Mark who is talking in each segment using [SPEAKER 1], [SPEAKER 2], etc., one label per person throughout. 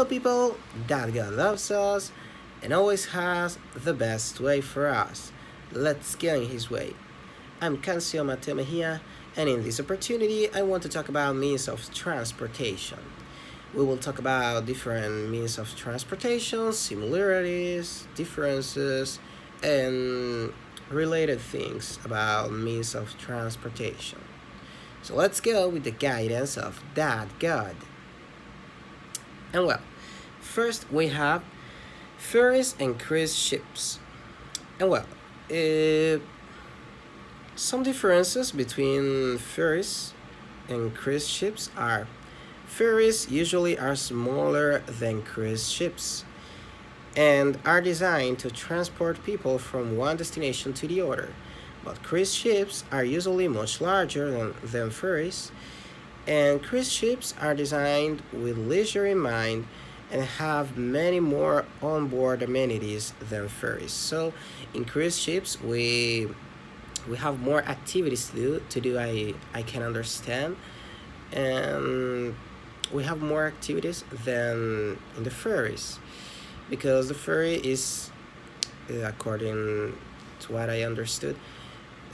[SPEAKER 1] people, that God loves us and always has the best way for us. Let's get in His way. I'm Cancio Mateo Mejia, and in this opportunity, I want to talk about means of transportation. We will talk about different means of transportation, similarities, differences, and related things about means of transportation. So let's go with the guidance of that God. And well, first we have ferries and cruise ships. And well, uh, some differences between ferries and cruise ships are ferries usually are smaller than cruise ships and are designed to transport people from one destination to the other. But cruise ships are usually much larger than ferries, and cruise ships are designed with leisure in mind and have many more onboard amenities than ferries. So, in cruise ships, we have more activities to do. I can understand, and we have more activities than in the ferries because the ferry is, according to what I understood,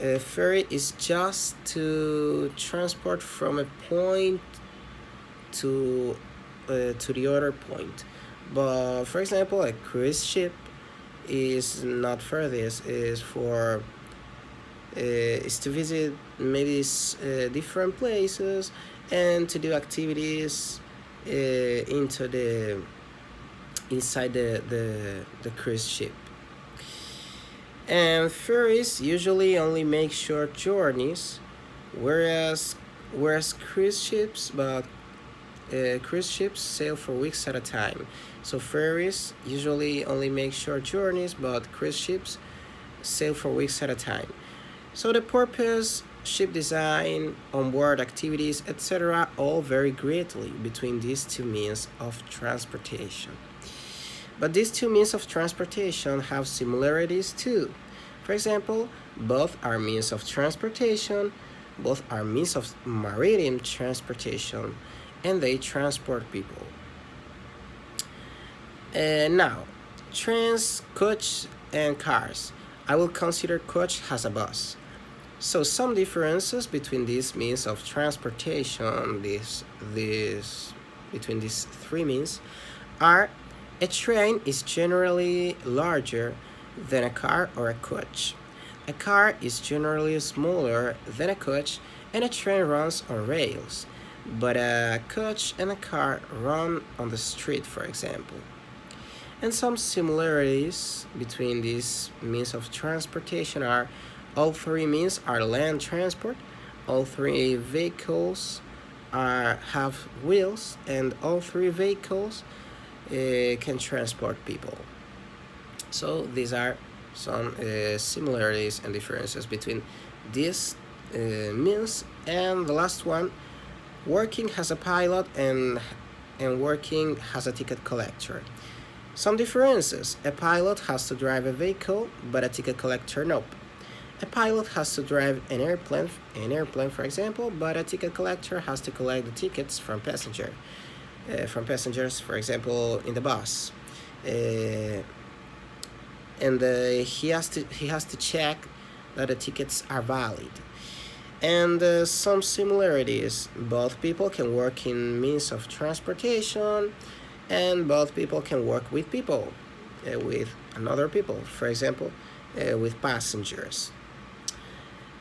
[SPEAKER 1] a ferry is just to transport from a point to the other point. But for example, a cruise ship is not for this. Is to visit maybe different places and to do activities into the inside the cruise ship. And ferries usually only make short journeys, whereas cruise ships sail for weeks at a time. So ferries usually only make short journeys, but cruise ships sail for weeks at a time. So the purpose, ship design, onboard activities, etc., all vary greatly between these two means of transportation. But these two means of transportation have similarities too. For example, both are means of transportation, both are means of maritime transportation, and they transport people. And now, trains, coach, and cars. I will consider coach as a bus. So some differences between these means of transportation, this between these three means, are a train is generally larger than a car or a coach. A car is generally smaller than a coach, and a train runs on rails. But a coach and a car run on the street, for example. And some similarities between these means of transportation are all three means are land transport, all three vehicles have wheels, and all three vehicles can transport people. So these are some similarities and differences between these means. And the last one, working as a pilot and working as a ticket collector. Some differences. A pilot has to drive a vehicle, but a ticket collector nope. A pilot has to drive an airplane, for example, but a ticket collector has to collect the tickets from passengers, for example, in the bus. And he has to check that the tickets are valid. And some similarities: both people can work in means of transportation, and both people can work with people, with another people, for example, with passengers.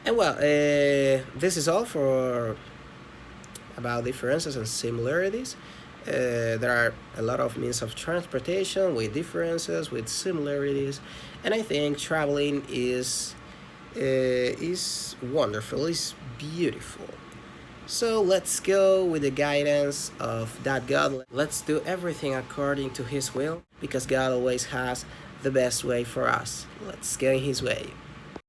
[SPEAKER 1] And well, this is all for about differences and similarities. There are a lot of means of transportation with differences, with similarities, and I think traveling is wonderful, is beautiful. So let's go with the guidance of that God. Let's do everything according to His will because God always has the best way for us. Let's go in His way.